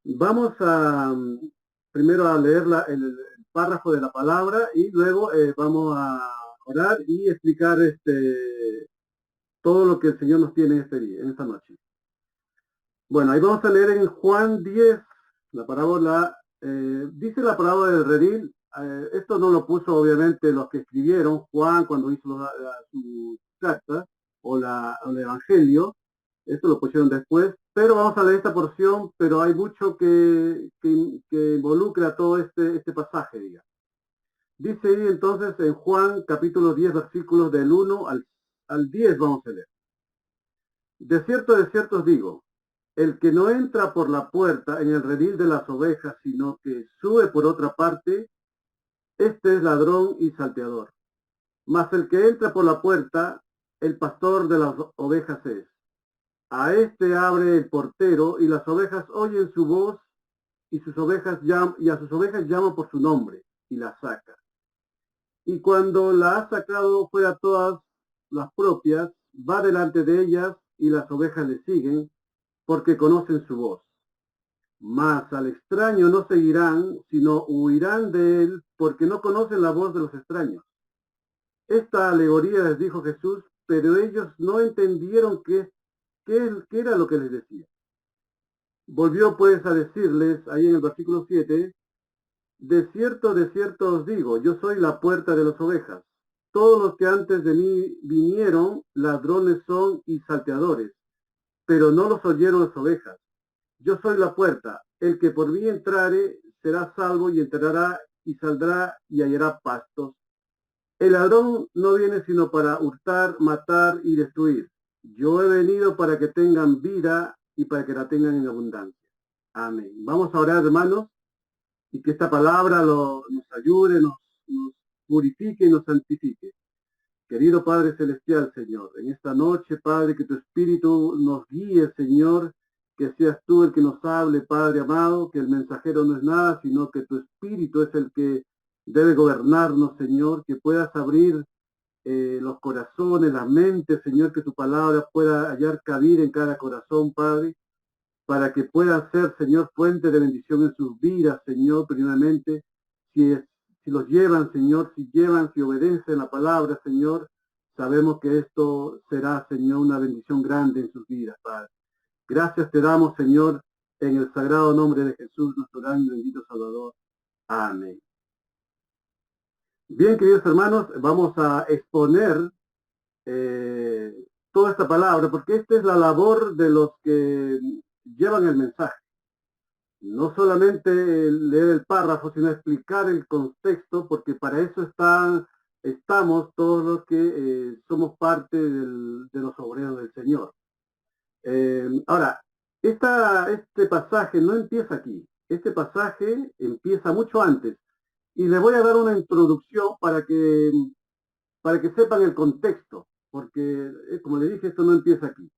Vamos a primero a leer el párrafo de la palabra y luego vamos a orar y explicar todo lo que el Señor nos tiene este día, en esta noche. Bueno, ahí vamos a leer en Juan 10, la parábola, dice la parábola del redil. Esto no lo puso obviamente los que escribieron, Juan cuando hizo su carta o el Evangelio, esto lo pusieron después, pero vamos a leer esta porción, pero hay mucho que involucra todo este pasaje, digamos. Dice ahí entonces en Juan capítulo 10, versículos del 1 al 10 vamos a leer. De cierto os digo, el que no entra por la puerta en el redil de las ovejas, sino que sube por otra parte, este es ladrón y salteador. Mas el que entra por la puerta, el pastor de las ovejas es. A este abre el portero y las ovejas oyen su voz y a sus ovejas llama por su nombre y las saca. Y cuando la ha sacado fuera todas las propias, va delante de ellas y las ovejas le siguen porque conocen su voz. Mas al extraño no seguirán, sino huirán de él porque no conocen la voz de los extraños. Esta alegoría les dijo Jesús, pero ellos no entendieron qué era lo que les decía. Volvió pues a decirles, ahí en el versículo 7, de cierto os digo, yo soy la puerta de las ovejas. Todos los que antes de mí vinieron, ladrones son y salteadores, pero no los oyeron las ovejas. Yo soy la puerta, el que por mí entrare será salvo y entrará y saldrá y hallará pastos. El ladrón no viene sino para hurtar, matar y destruir. Yo he venido para que tengan vida y para que la tengan en abundancia. Amén. Vamos a orar, hermanos, y que esta palabra nos ayude, nos purifique y nos santifique. Querido Padre Celestial, Señor, en esta noche, Padre, que tu Espíritu nos guíe, Señor, que seas tú el que nos hable, Padre amado, que el mensajero no es nada, sino que tu Espíritu es el que debe gobernarnos, Señor, que puedas abrir los corazones, la mente, Señor, que tu palabra pueda hallar cabida en cada corazón, Padre, para que pueda ser, Señor, fuente de bendición en sus vidas, Señor, primeramente, si los llevan, Señor, si obedecen la palabra, Señor, sabemos que esto será, Señor, una bendición grande en sus vidas, Padre. Gracias te damos, Señor, en el sagrado nombre de Jesús, nuestro gran y bendito Salvador. Amén. Bien, queridos hermanos, vamos a exponer eh, toda esta palabra, porque esta es la labor de los que llevan el mensaje. No solamente leer el párrafo, sino explicar el contexto, porque para eso estamos todos los que somos parte de los obreros del Señor. Ahora, este pasaje no empieza aquí, este pasaje empieza mucho antes, y les voy a dar una introducción para que sepan el contexto, porque como le dije, esto no empieza aquí.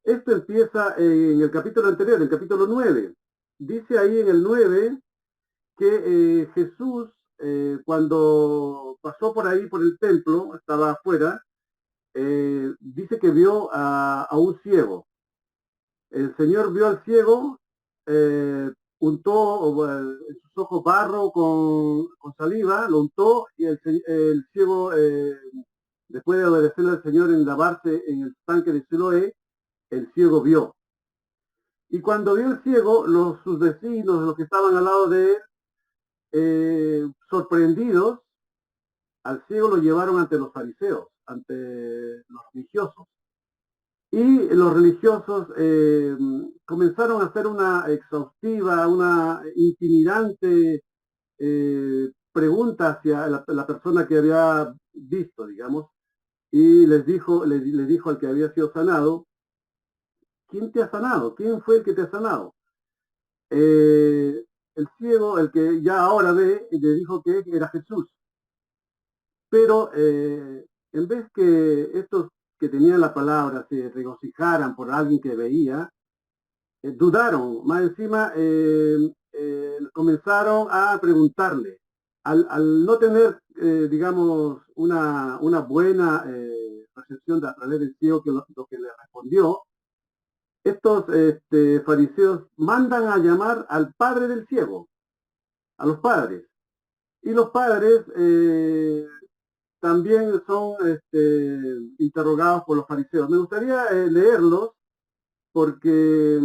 Esto empieza en el capítulo anterior, en el capítulo 9. Dice ahí en el 9 que Jesús, cuando pasó por ahí, por el templo, estaba afuera, dice que vio a un ciego. El Señor vio al ciego, untó en sus ojos barro con saliva, lo untó y el ciego, después de obedecerle al Señor en lavarse en el tanque de Siloé, el ciego vio. Y cuando vio el ciego, sus vecinos, los que estaban al lado de él, sorprendidos, al ciego lo llevaron ante los fariseos, ante los religiosos. Y los religiosos comenzaron a hacer una exhaustiva, una intimidante pregunta hacia la persona que había visto, digamos, y le dijo al que había sido sanado, ¿quién te ha sanado? ¿Quién fue el que te ha sanado? El ciego, el que ya ahora ve, le dijo que era Jesús. Pero en vez que estos que tenían la palabra se regocijaran por alguien que veía, dudaron. Más encima comenzaron a preguntarle. Al no tener, digamos, una buena recepción a través del ciego, lo que le respondió, estos fariseos mandan a llamar al padre del ciego, a los padres. Y los padres también son interrogados por los fariseos. Me gustaría leerlos porque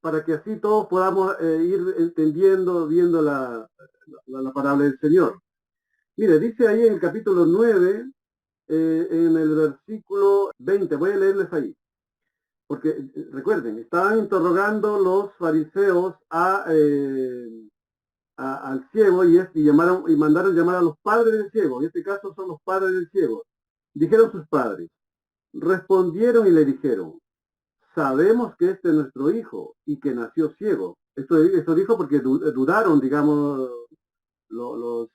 para que así todos podamos ir entendiendo, viendo la palabra del Señor. Mire, dice ahí en el capítulo 9, en el versículo 20, voy a leerles ahí, porque recuerden, estaban interrogando los fariseos al ciego y mandaron llamar a los padres del ciego. En este caso son los padres del ciego. Dijeron sus padres, respondieron y le dijeron, sabemos que este es nuestro hijo y que nació ciego. Esto dijo porque dudaron, digamos, los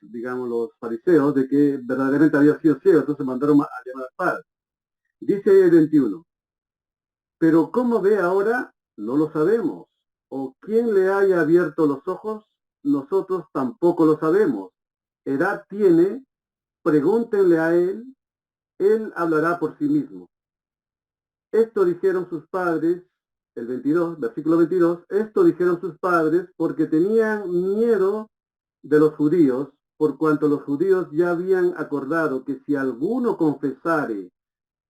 fariseos de que verdaderamente había sido ciego, entonces mandaron a llamar al padre. Dice el 21, pero ¿cómo ve ahora? No lo sabemos. ¿O quién le haya abierto los ojos? Nosotros tampoco lo sabemos. Edad tiene, pregúntenle a él hablará por sí mismo. Esto dijeron sus padres, el 22, versículo 22, esto dijeron sus padres porque tenían miedo de los judíos, por cuanto los judíos ya habían acordado que si alguno confesare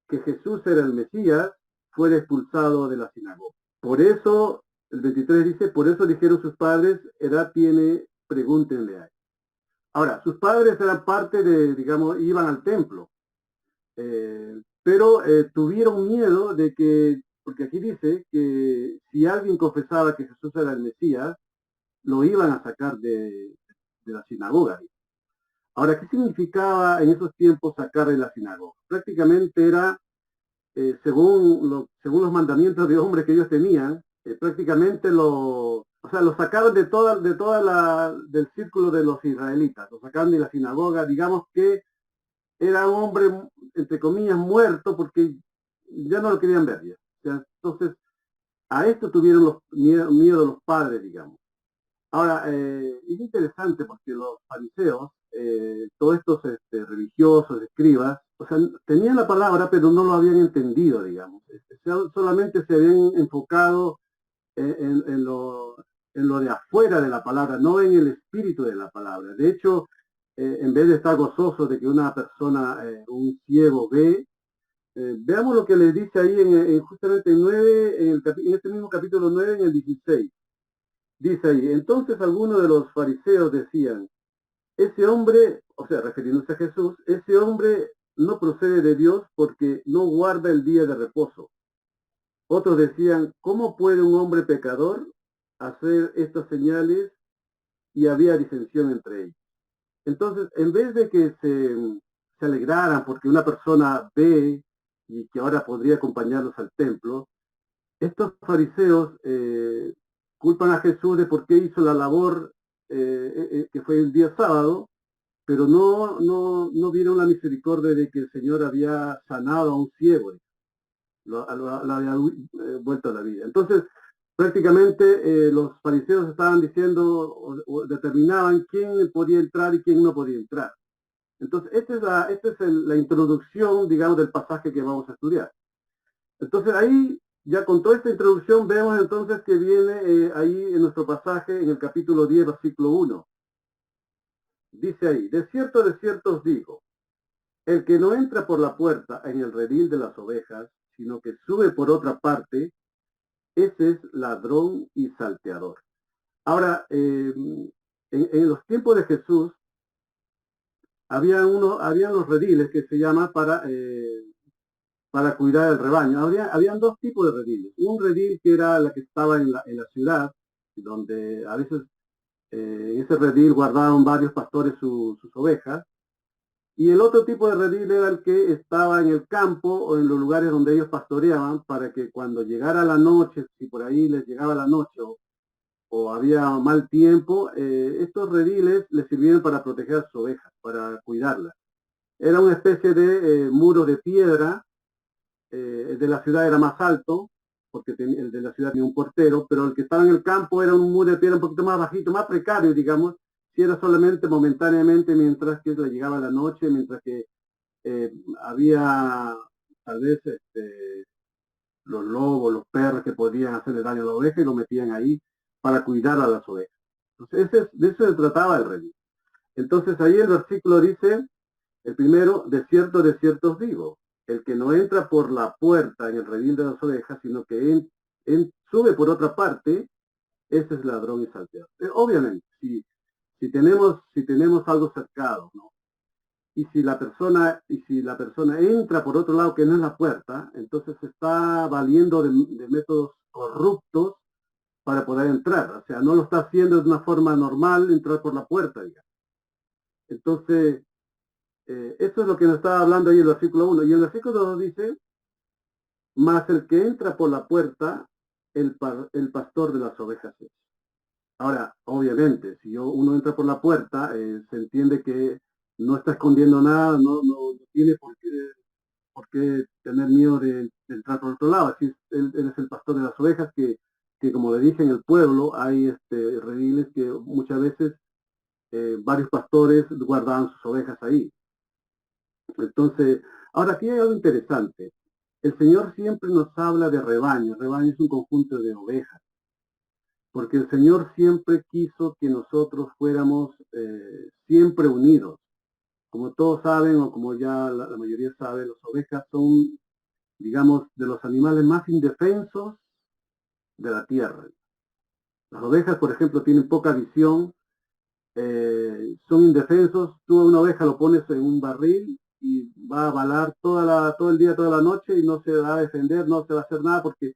que Jesús era el Mesías, fuera expulsado de la sinagoga. Por eso, el 23 dice, por eso dijeron sus padres, edad tiene, pregúntenle a él. Ahora, sus padres eran parte de, digamos, iban al templo, pero tuvieron miedo de que, porque aquí dice que si alguien confesaba que Jesús era el Mesías, lo iban a sacar de la sinagoga. Ahora, ¿qué significaba en esos tiempos sacar de la sinagoga? Prácticamente era, según los mandamientos de hombres que ellos tenían, prácticamente lo sacaron del círculo de los israelitas, lo sacaron de la sinagoga, digamos que era un hombre, entre comillas, muerto porque ya no lo querían ver ya. O sea, entonces, a esto tuvieron miedo los padres, digamos. Ahora, es interesante porque los fariseos, todos estos religiosos, escribas, o sea, tenían la palabra, pero no lo habían entendido, digamos. Solamente se habían enfocado en lo de afuera de la palabra, no en el espíritu de la palabra. De hecho, en vez de estar gozoso de que una persona, un ciego ve, veamos lo que les dice ahí justamente en 9, en este mismo capítulo 9, en el 16. Dice ahí, entonces algunos de los fariseos decían, ese hombre, o sea, refiriéndose a Jesús, ese hombre no procede de Dios porque no guarda el día de reposo. Otros decían, ¿cómo puede un hombre pecador hacer estas señales? Y había disensión entre ellos. Entonces, en vez de que se alegraran porque una persona ve y que ahora podría acompañarlos al templo, estos fariseos culpan a Jesús de por qué hizo la labor que fue el día sábado, pero no vieron la misericordia de que el Señor había sanado a un ciego, lo había vuelto a la vida. Entonces, prácticamente los fariseos estaban diciendo o determinaban quién podía entrar y quién no podía entrar. Entonces, esta es la introducción, digamos, del pasaje que vamos a estudiar. Entonces, ahí, ya con toda esta introducción, vemos entonces que viene ahí en nuestro pasaje, en el capítulo 10, versículo 1. Dice ahí, de cierto os digo, el que no entra por la puerta en el redil de las ovejas, sino que sube por otra parte, ese es ladrón y salteador. Ahora, en los tiempos de Jesús, habían los rediles que se llama para cuidar el rebaño. Habían dos tipos de rediles. Un redil que era la que estaba en la ciudad, donde a veces en ese redil guardaban varios pastores sus ovejas. Y el otro tipo de redil era el que estaba en el campo o en los lugares donde ellos pastoreaban para que cuando llegara la noche, si por ahí les llegaba la noche o había mal tiempo, estos rediles les sirvieron para proteger a sus ovejas, para cuidarlas. Era una especie de muro de piedra, el de la ciudad era más alto, porque el de la ciudad tenía un portero, pero el que estaba en el campo era un muro de piedra un poquito más bajito, más precario, digamos, si era solamente momentáneamente mientras que le llegaba la noche, mientras que había tal vez los lobos, los perros que podían hacerle daño a la oveja y lo metían ahí para cuidar a las ovejas. Entonces, de eso se trataba el redil. Entonces ahí el versículo dice, el primero, de cierto os digo, el que no entra por la puerta en el redil de las ovejas, sino que sube por otra parte, ese es ladrón y salteador. Obviamente, si tenemos algo cercado, ¿no? Y si la persona entra por otro lado que no es la puerta, entonces se está valiendo de métodos corruptos para poder entrar. O sea, no lo está haciendo de una forma normal entrar por la puerta, digamos. Entonces, eso es lo que nos está hablando ahí el versículo 1. Y el versículo 2 dice, más el que entra por la puerta, el pastor de las ovejas es. Ahora, obviamente, si uno entra por la puerta, se entiende que no está escondiendo nada, no tiene por qué tener miedo de entrar por otro lado. Así él es el pastor de las ovejas que como le dije en el pueblo, hay rediles que muchas veces varios pastores guardaban sus ovejas ahí. Entonces, ahora aquí hay algo interesante. El Señor siempre nos habla de rebaño. El rebaño es un conjunto de ovejas, porque el Señor siempre quiso que nosotros fuéramos siempre unidos. Como todos saben, o como ya la mayoría sabe, las ovejas son, digamos, de los animales más indefensos de la tierra. Las ovejas, por ejemplo, tienen poca visión, son indefensos. Tú a una oveja lo pones en un barril y va a balar todo el día, toda la noche y no se va a defender, no se va a hacer nada porque,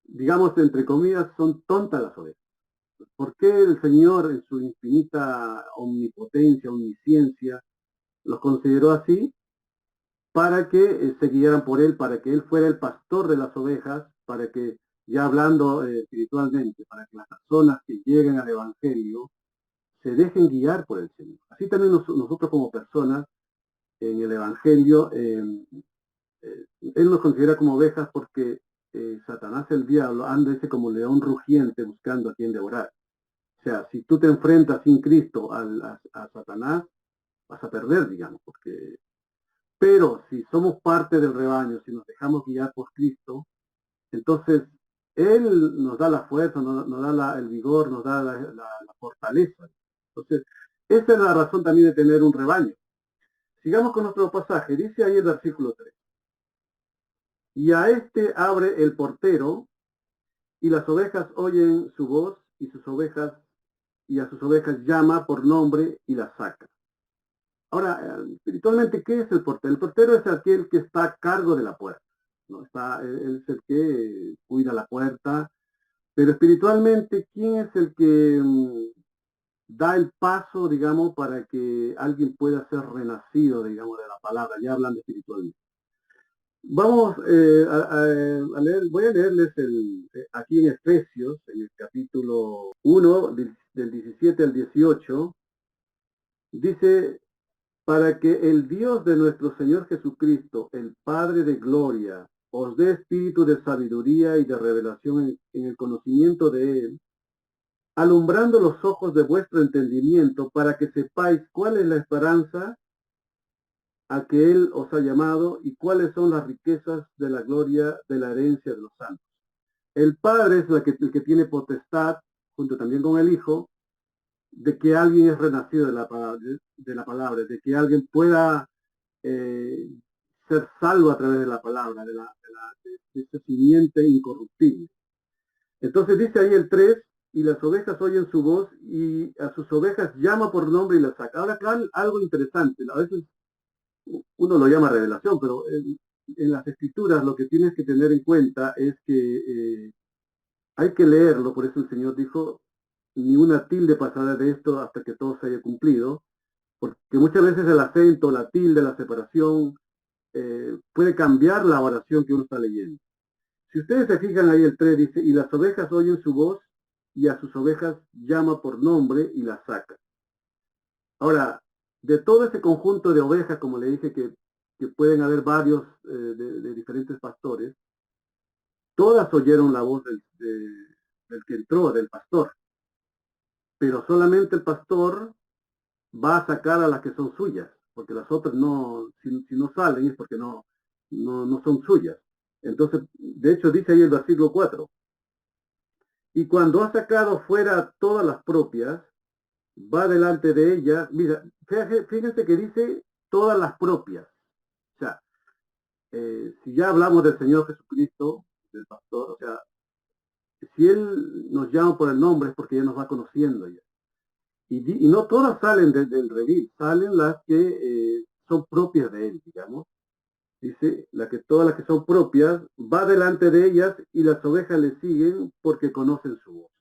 digamos, entre comillas, son tontas las ovejas. ¿Por qué el Señor en su infinita omnipotencia, omnisciencia, los consideró así? Para que se guiaran por Él, para que Él fuera el pastor de las ovejas, para que, ya hablando espiritualmente, para que las personas que lleguen al Evangelio se dejen guiar por el Señor. Así también nosotros como personas en el Evangelio, Él nos considera como ovejas porque Satanás, el diablo, anda ese como león rugiente buscando a quien devorar. O sea, si tú te enfrentas sin Cristo a Satanás, vas a perder, digamos, porque... Pero si somos parte del rebaño, si nos dejamos guiar por Cristo, entonces Él nos da la fuerza, nos da el vigor, nos da la fortaleza. Entonces, esa es la razón también de tener un rebaño. Sigamos con nuestro pasaje. Dice ahí el versículo 3. Y a este abre el portero, y las ovejas oyen su voz, y a sus ovejas llama por nombre y las saca. Ahora, espiritualmente, ¿qué es el portero? El portero es aquel que está a cargo de la puerta, ¿no? Es el que cuida la puerta, pero espiritualmente, ¿quién es el que da el paso, digamos, para que alguien pueda ser renacido, digamos, de la palabra, ya hablando espiritualmente? Vamos a leer, voy a leerles aquí en Efesios, en el capítulo 1, del 17 al 18, dice, para que el Dios de nuestro Señor Jesucristo, el Padre de gloria, os dé espíritu de sabiduría y de revelación en el conocimiento de Él, alumbrando los ojos de vuestro entendimiento para que sepáis cuál es la esperanza a que Él os ha llamado y cuáles son las riquezas de la gloria de la herencia de los santos. El Padre es el que tiene potestad, junto también con el Hijo, de que alguien es renacido de la palabra, de que alguien pueda ser salvo a través de la palabra, de ese simiente incorruptible. Entonces dice ahí el 3, y las ovejas oyen su voz y a sus ovejas llama por nombre y las saca. Ahora acá algo interesante, a veces uno lo llama revelación, pero en las escrituras lo que tienes que tener en cuenta es que hay que leerlo, por eso el Señor dijo, ni una tilde pasará de esto hasta que todo se haya cumplido, porque muchas veces el acento, la tilde, la separación, puede cambiar la oración que uno está leyendo. Si ustedes se fijan ahí el 3 dice, y las ovejas oyen su voz, y a sus ovejas llama por nombre y las saca. Ahora, de todo ese conjunto de ovejas, como le dije, que pueden haber varios de diferentes pastores, todas oyeron la voz del que entró, del pastor. Pero solamente el pastor va a sacar a las que son suyas, porque las otras no, si no salen es porque no son suyas. Entonces, de hecho, dice ahí el versículo 4. Y cuando ha sacado fuera todas las propias, va delante de ellas. Mira, fíjense que dice todas las propias. O sea, si ya hablamos del Señor Jesucristo, del pastor, o sea, si Él nos llama por el nombre es porque ya nos va conociendo ya. Y no todas salen del redil, salen las que son propias de Él, digamos. Dice, todas las que son propias, va delante de ellas y las ovejas le siguen porque conocen su voz.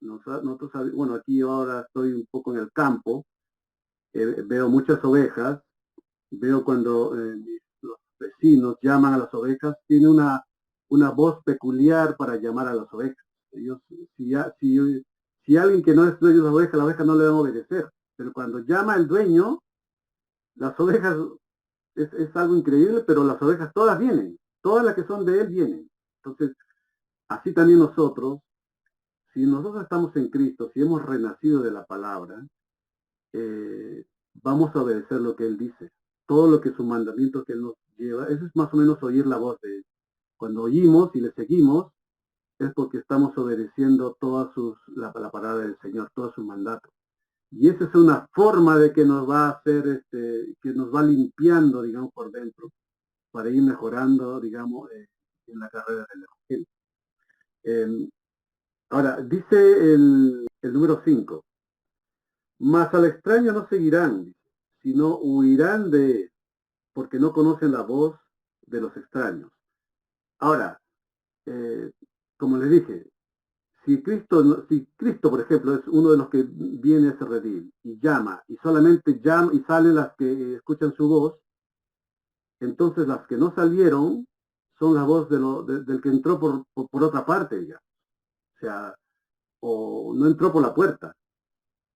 Nosotros, bueno, aquí yo ahora estoy un poco en el campo, veo muchas ovejas, veo cuando los vecinos llaman a las ovejas, tiene una voz peculiar para llamar a las ovejas. Ellos, si alguien que no es dueño de la oveja no le va a obedecer, pero cuando llama el dueño, las ovejas es algo increíble, pero las ovejas todas vienen, todas las que son de él vienen. Entonces, así también nosotros, si nosotros estamos en Cristo, si hemos renacido de la palabra, vamos a obedecer lo que él dice. Todo lo que su mandamiento que él nos lleva, eso es más o menos oír la voz de él. Cuando oímos y le seguimos, es porque estamos obedeciendo la palabra del Señor, todos sus mandatos. Y esa es una forma de que nos va a hacer, que nos va limpiando, digamos, por dentro, para ir mejorando, digamos, en la carrera del Evangelio. Ahora, dice el número 5, mas al extraño no seguirán, sino huirán de él, porque no conocen la voz de los extraños. Ahora, como les dije, si Cristo, por ejemplo, es uno de los que viene a ese redil y llama, y solamente llama y salen las que escuchan su voz, entonces las que no salieron son la voz del que entró por otra parte, digamos. O sea, o no entró por la puerta.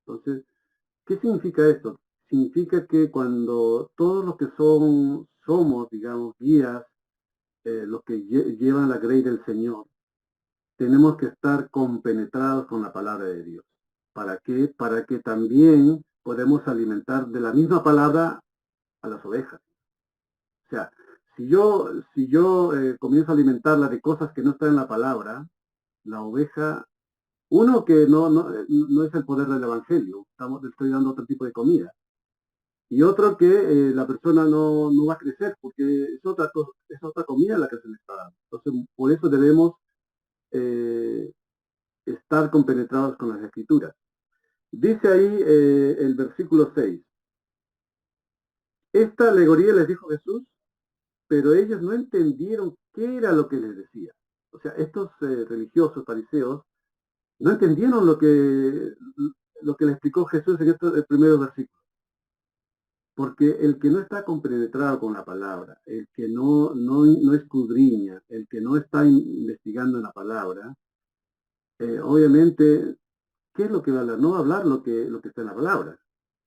Entonces, ¿qué significa esto? Significa que cuando todos los que somos, digamos, guías, los que llevan la grey del Señor, tenemos que estar compenetrados con la palabra de Dios. ¿Para qué? Para que también podemos alimentar de la misma palabra a las ovejas. O sea, si yo comienzo a alimentarla de cosas que no están en la palabra, la oveja, uno que no es el poder del evangelio, le estoy dando otro tipo de comida. Y otro que la persona no va a crecer porque es otra comida la que se le está dando. Entonces, por eso debemos estar compenetrados con las escrituras. Dice ahí el versículo 6. Esta alegoría les dijo Jesús, pero ellos no entendieron qué era lo que les decía. O sea, estos religiosos, fariseos, no entendieron lo que le explicó Jesús en estos primeros versículos. Porque el que no está compenetrado con la palabra, el que no escudriña, el que no está investigando en la palabra, obviamente, ¿qué es lo que va a hablar? No va a hablar lo que está en la palabra.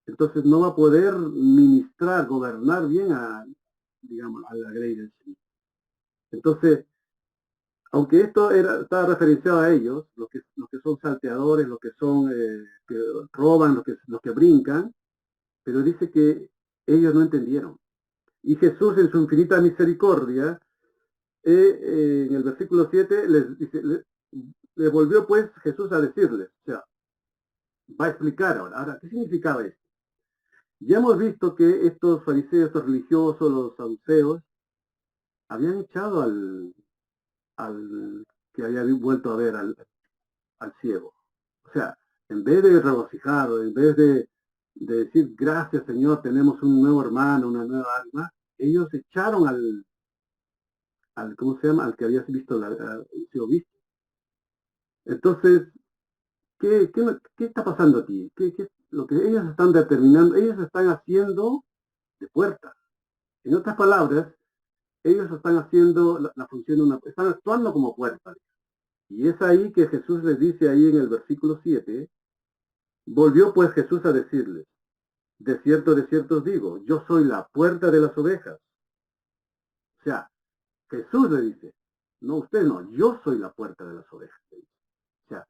Entonces no va a poder ministrar, gobernar bien digamos, a la grey del Señor. Entonces, aunque esto está referenciado a ellos, los que son salteadores, los que son, que roban, los que brincan, pero dice que ellos no entendieron. Y Jesús en su infinita misericordia, en el versículo 7, les dice, le volvió pues Jesús a decirles, o sea, va a explicar ahora. Ahora, ¿qué significaba esto? Ya hemos visto que estos fariseos, estos religiosos, los saduceos, habían echado al que había vuelto a ver al ciego. O sea, en vez de regocijado, en vez de decir, gracias Señor, tenemos un nuevo hermano, una nueva alma, ellos echaron ¿cómo se llama? Al que había sido visto. Entonces, ¿qué está pasando aquí? Lo que ellos están determinando, ellos están haciendo de puerta. En otras palabras, ellos están haciendo la función están actuando como puerta. Y es ahí que Jesús les dice ahí en el versículo 7, volvió pues Jesús a decirles, de cierto os digo, yo soy la puerta de las ovejas. O sea, Jesús le dice, no, usted no, yo soy la puerta de las ovejas. O sea,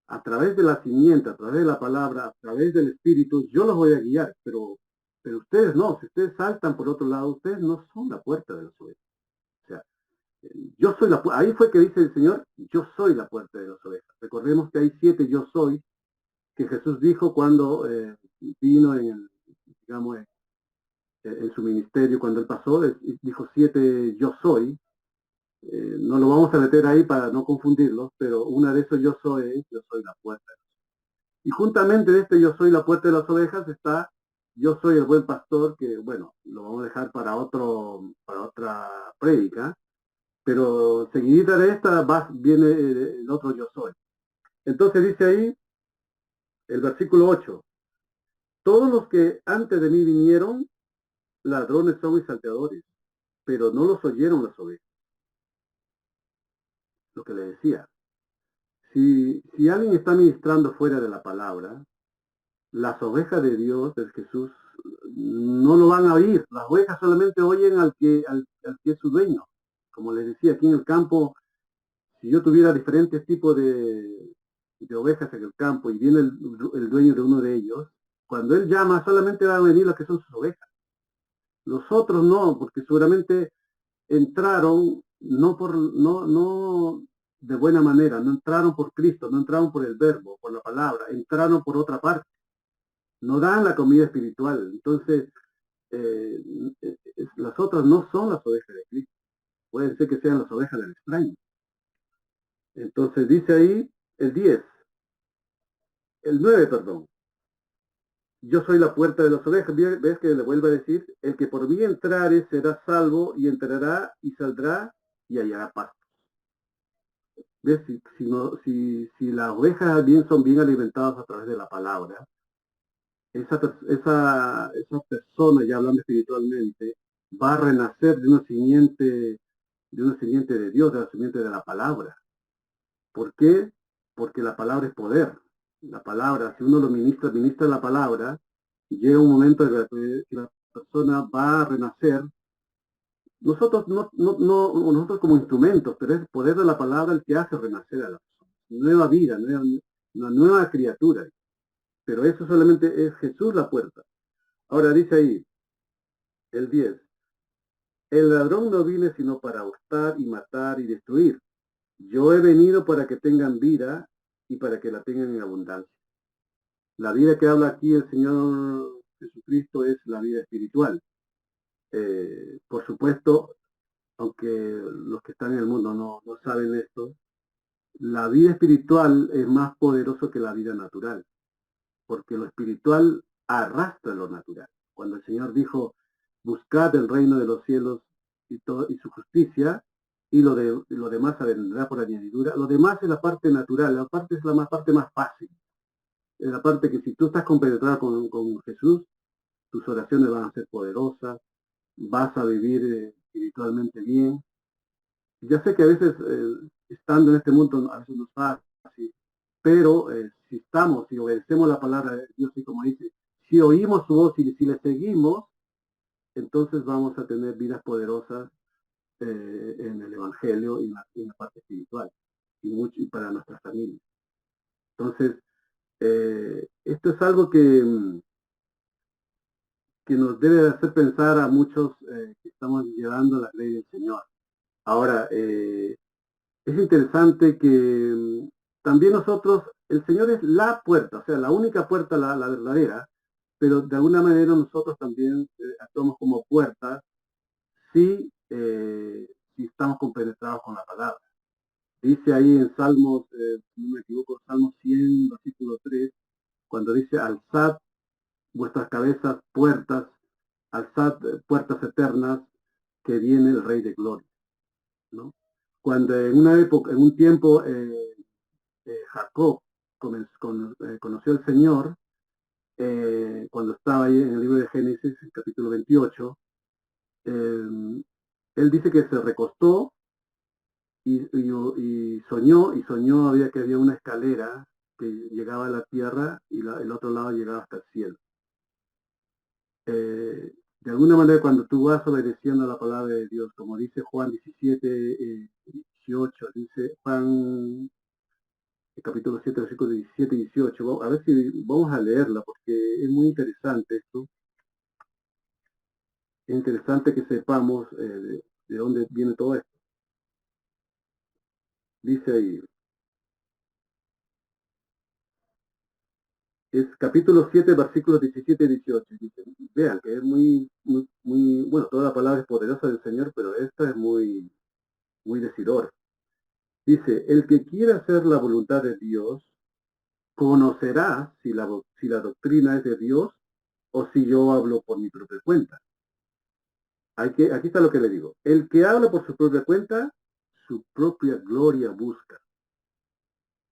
a través de la simiente, a través de la palabra, a través del Espíritu, yo los voy a guiar, pero ustedes no, si ustedes saltan por otro lado, ustedes no son la puerta de las ovejas. O sea, Yo soy la puerta. Ahí fue que dice el Señor, yo soy la puerta de las ovejas. Recordemos que hay 7 yo soy que Jesús dijo cuando vino en el, digamos, en su ministerio, cuando él pasó, dijo 7 yo soy. No lo vamos a meter ahí para no confundirlos, pero una de esos yo soy es yo soy la puerta. Y juntamente de este yo soy la puerta de las ovejas está yo soy el buen pastor, que bueno, lo vamos a dejar para otra prédica, pero seguidita de esta viene el otro yo soy. Entonces dice ahí el versículo 8, todos los que antes de mí vinieron, ladrones son y salteadores, pero no los oyeron las ovejas. Lo que le decía, si alguien está ministrando fuera de la palabra, las ovejas de Dios, de Jesús, no lo van a oír. Las ovejas solamente oyen al que es su dueño. Como les decía, aquí en el campo, si yo tuviera diferentes tipos de ovejas en el campo y viene el dueño de uno de ellos, cuando él llama solamente van a venir las que son sus ovejas. Los otros no, porque seguramente entraron no de buena manera, no entraron por Cristo, no entraron por el verbo, por la palabra, entraron por otra parte, no dan la comida espiritual. Entonces, eh, las otras no son las ovejas de Cristo, pueden ser que sean las ovejas del extraño. Entonces dice ahí el 10, el 9, perdón. Yo soy la puerta de las ovejas. ¿Ves que le vuelve a decir? El que por mí entrare será salvo y entrará y saldrá y hallará paz. ¿Ves? Si las ovejas son bien alimentadas a través de la palabra, esa persona, ya hablando espiritualmente, va a renacer de una simiente de Dios, de la simiente de la palabra. ¿Por qué? Porque la palabra es poder. La palabra, si uno lo ministra la palabra, llega un momento en que la persona va a renacer. Nosotros como instrumentos, pero es el poder de la palabra el que hace renacer a la persona. Nueva vida, una nueva criatura. Pero eso solamente es Jesús la puerta. Ahora dice ahí, el 10, el ladrón no viene sino para hurtar y matar y destruir. Yo he venido para que tengan vida y para que la tengan en abundancia. La vida que habla aquí el Señor Jesucristo es la vida espiritual. Por supuesto, aunque los que están en el mundo no saben esto, la vida espiritual es más poderoso que la vida natural, porque lo espiritual arrastra lo natural. Cuando el Señor dijo, buscad el reino de los cielos y su justicia, y lo demás vendrá por añadidura, lo demás es la parte natural, la parte es la parte más fácil. Es la parte que si tú estás compenetrado con Jesús, tus oraciones van a ser poderosas, vas a vivir espiritualmente bien. Ya sé que a veces, estando en este mundo, a veces no es fácil, pero si estamos, si obedecemos la palabra de Dios, y como dice, si oímos su voz y si le seguimos, entonces vamos a tener vidas poderosas en el Evangelio y en la parte espiritual, y para nuestras familias. Entonces, esto es algo que nos debe hacer pensar a muchos que estamos llevando la ley del Señor. Ahora, es interesante que también nosotros, el Señor es la puerta, o sea, la única puerta, la verdadera, pero de alguna manera nosotros también actuamos como puertas si estamos compenetrados con la palabra. Dice ahí en Salmos, si no me equivoco, Salmos 100, versículo 3, cuando dice, alzad vuestras cabezas puertas, alzad puertas eternas, que viene el Rey de Gloria, ¿no? Cuando en una época, en un tiempo, Jacob conoció al Señor, cuando estaba ahí en el libro de Génesis, el capítulo 28, él dice que se recostó y soñó que había una escalera que llegaba a la tierra y el otro lado llegaba hasta el cielo. De alguna manera, cuando tú vas obedeciendo a la palabra de Dios, como dice Juan 17, 18, dice Juan capítulo 7, versículos 17 y 18, a ver si vamos a leerla, porque es muy interesante esto. Es interesante que sepamos de dónde viene todo esto. Dice ahí, es capítulo 7, versículos 17 y 18. Dice, vean que es muy, bueno, toda la palabra es poderosa del Señor, pero esta es muy decidora. Dice, el que quiera hacer la voluntad de Dios, conocerá si la doctrina es de Dios o si yo hablo por mi propia cuenta. Aquí está lo que le digo. El que habla por su propia cuenta, su propia gloria busca.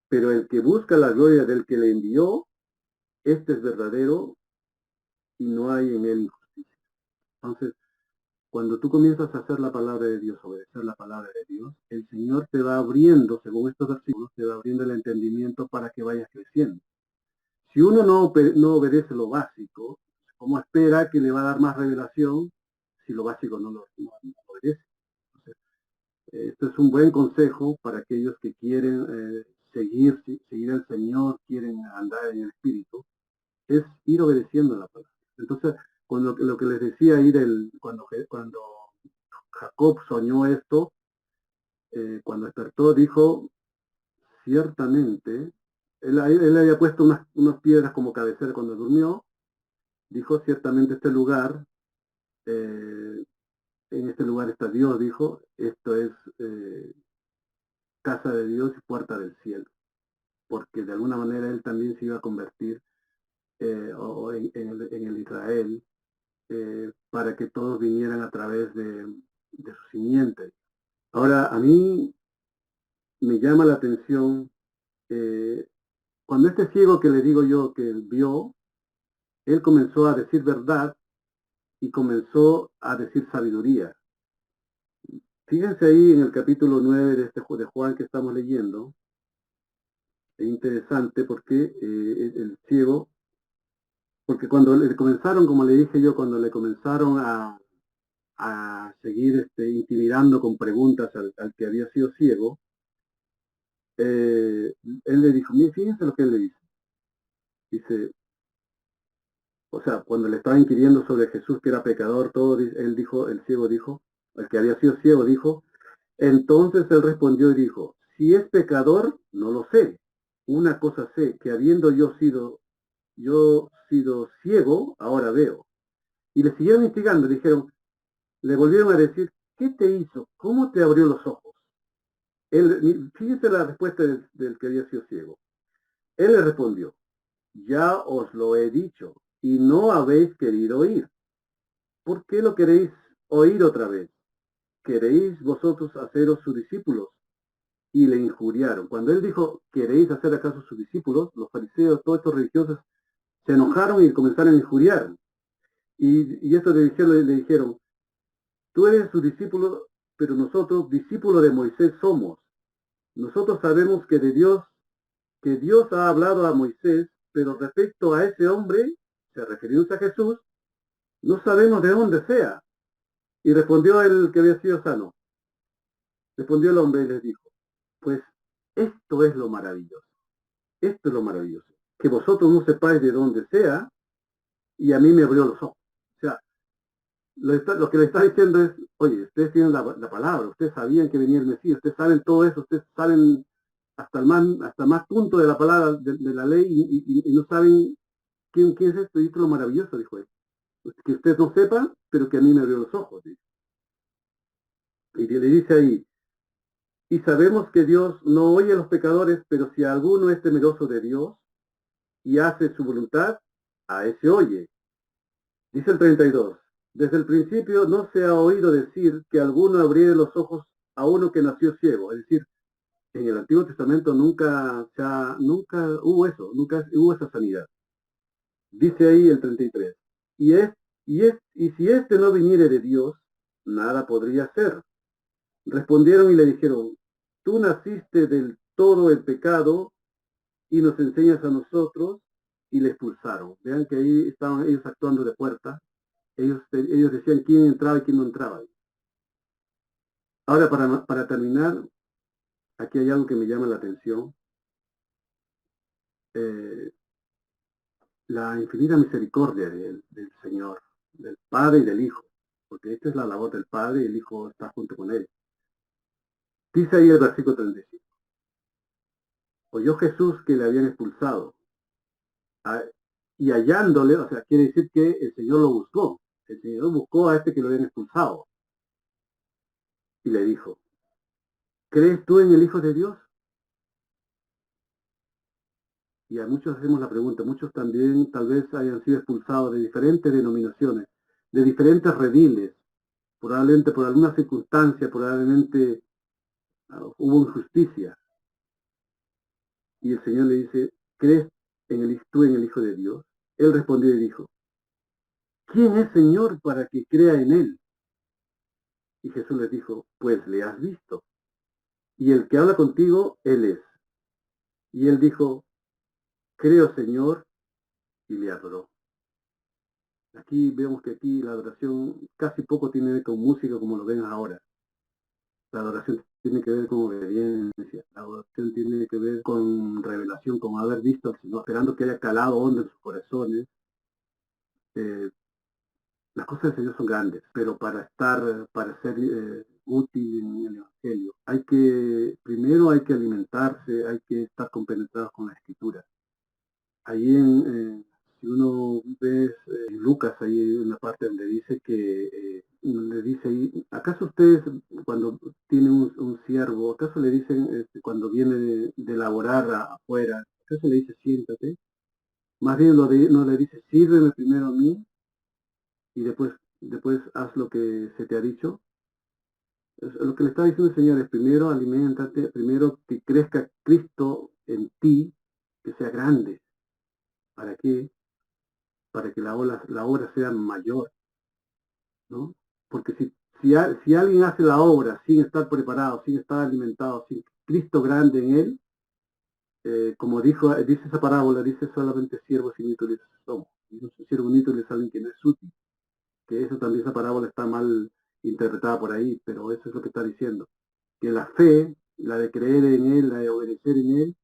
Pero el que busca la gloria del que le envió, este es verdadero y no hay en él injusticia. Entonces, cuando tú comienzas a hacer la palabra de Dios, obedecer la palabra de Dios, el Señor te va abriendo, según estos versículos, te va abriendo el entendimiento para que vayas creciendo. Si uno no obedece lo básico, ¿cómo espera que le va a dar más revelación si lo básico no obedece? Entonces, esto es un buen consejo para aquellos que quieren seguir al Señor, quieren andar en el Espíritu, es ir obedeciendo la palabra. Entonces, cuando lo que les decía ahí cuando Jacob soñó esto, cuando despertó dijo, ciertamente, él había puesto unas piedras como cabecera cuando durmió, dijo, ciertamente este lugar, eh, en este lugar está Dios, dijo, esto es casa de Dios y puerta del cielo, porque de alguna manera él también se iba a convertir en el Israel, para que todos vinieran a través de su simiente. Ahora, a mí me llama la atención, eh, cuando este ciego que le digo yo que vio, él comenzó a decir verdad y comenzó a decir sabiduría. Fíjense ahí en el capítulo 9 de Juan que estamos leyendo, es interesante porque el ciego, porque cuando le comenzaron, como le dije yo, cuando le comenzaron a seguir intimidando con preguntas al que había sido ciego, él le dijo, mire, fíjense lo que él le dice, o sea, cuando le estaba inquiriendo sobre Jesús que era pecador, todo, él dijo, el ciego dijo, el que había sido ciego dijo, entonces él respondió y dijo, si es pecador, no lo sé. Una cosa sé, que habiendo yo sido ciego, ahora veo. Y le siguieron instigando, le volvieron a decir, ¿qué te hizo? ¿Cómo te abrió los ojos? Fíjese la respuesta del que había sido ciego. Él le respondió, ya os lo he dicho, y no habéis querido oír. ¿Por qué lo queréis oír otra vez? ¿Queréis vosotros haceros sus discípulos? Y le injuriaron. Cuando él dijo, ¿queréis hacer acaso sus discípulos? Los fariseos, todos estos religiosos, se enojaron y comenzaron a injuriar. Y estos le dijeron, tú eres su discípulo, pero nosotros discípulos de Moisés somos. Nosotros sabemos que Dios ha hablado a Moisés, pero respecto a ese hombre, se refirió a Jesús, no sabemos de dónde sea. Y respondió el que había sido sano. Respondió el hombre y les dijo, pues esto es lo maravilloso. Esto es lo maravilloso. Que vosotros no sepáis de dónde sea y a mí me abrió los ojos. O sea, lo que le está diciendo es, oye, ustedes tienen la palabra, ustedes sabían que venía el Mesías, ustedes saben todo eso, ustedes saben hasta más punto de la palabra de la ley y no saben quién es esto. Y esto es lo maravilloso, dijo él. Que ustedes no sepan, pero que a mí me abrió los ojos. Dice. Y le dice ahí, y sabemos que Dios no oye a los pecadores, pero si alguno es temeroso de Dios y hace su voluntad, a ese oye. Dice el 32, desde el principio no se ha oído decir que alguno abriera los ojos a uno que nació ciego. Es decir, en el Antiguo Testamento nunca hubo eso, nunca hubo esa sanidad. Dice ahí el 33, y si este no viniere de Dios, nada podría ser. Respondieron y le dijeron, tú naciste del todo el pecado y nos enseñas a nosotros, y le expulsaron. Vean que ahí estaban ellos actuando de puerta. Ellos decían quién entraba y quién no entraba. Ahora, para terminar, aquí hay algo que me llama la atención. Eh, la infinita misericordia del Señor, del Padre y del Hijo, porque esta es la labor del Padre y el Hijo está junto con él. Dice ahí el versículo 35. oyó Jesús que le habían expulsado. Ah, y hallándole, o sea, quiere decir que el Señor lo buscó. El Señor buscó a este que lo habían expulsado. Y le dijo, ¿crees tú en el Hijo de Dios? Y a muchos hacemos la pregunta, muchos también tal vez hayan sido expulsados de diferentes denominaciones, de diferentes rediles, probablemente por alguna circunstancia, probablemente hubo injusticia. Y el Señor le dice, ¿crees tú en el Hijo de Dios? Él respondió y dijo, ¿quién es Señor para que crea en él? Y Jesús le dijo, pues le has visto. Y el que habla contigo, él es. Y él dijo, creo Señor, y le adoró. Aquí vemos que aquí la adoración casi poco tiene que ver con música como lo ven ahora. La adoración tiene que ver con obediencia, la adoración tiene que ver con revelación, con haber visto al Señor, esperando que haya calado hondo en sus corazones. Eh, las cosas del Señor son grandes, pero para ser útil en el Evangelio, primero hay que alimentarse, hay que estar compenetrados con la Escritura. Ahí si uno ve en Lucas, ahí hay una parte donde dice le dice ahí, ¿acaso ustedes cuando tienen un siervo, acaso le dicen cuando viene de laborar afuera, acaso le dice siéntate? Más bien no le dice sírveme primero a mí y después haz lo que se te ha dicho. Lo que le está diciendo el Señor es primero aliméntate, primero que crezca Cristo en ti, que sea grande. ¿Para qué? Para que la obra sea mayor, ¿no? Porque si alguien hace la obra sin estar preparado, sin estar alimentado, sin Cristo grande en él, como dice esa parábola, dice solamente siervos inútiles somos. Y un siervo inútil es alguien que no es útil, que eso también, esa parábola está mal interpretada por ahí, pero eso es lo que está diciendo. Que la fe, la de creer en él, la de obedecer en él,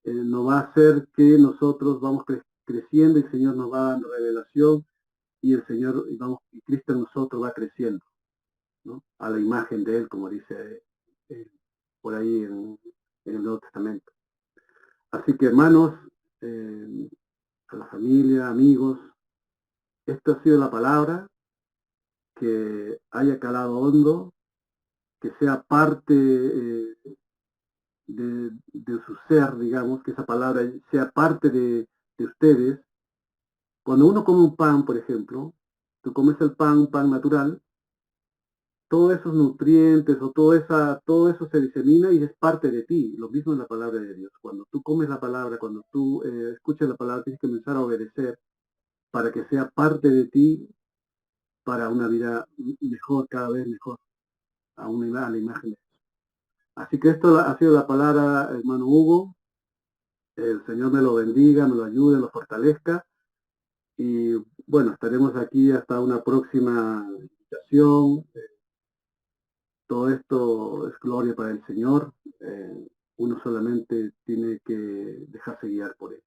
nos va a hacer que nosotros vamos creciendo y el Señor nos va dando revelación y el Señor, y Cristo en nosotros va creciendo, ¿no? A la imagen de Él, como dice por ahí en el Nuevo Testamento. Así que hermanos, a la familia, amigos, esta ha sido la palabra, que haya calado hondo, que sea parte de su ser, digamos, que esa palabra sea parte de ustedes. Cuando uno come un pan, por ejemplo, tú comes el pan, un pan natural, todos esos nutrientes o todo eso se disemina y es parte de ti. Lo mismo en la palabra de Dios. Cuando tú comes la palabra, cuando tú escuchas la palabra, tienes que comenzar a obedecer para que sea parte de ti para una vida mejor, cada vez mejor, a la imagen de Dios. Así que esto ha sido la palabra, hermano Hugo. El Señor me lo bendiga, me lo ayude, lo fortalezca. Y bueno, estaremos aquí hasta una próxima invitación. Todo esto es gloria para el Señor. Uno solamente tiene que dejarse guiar por Él.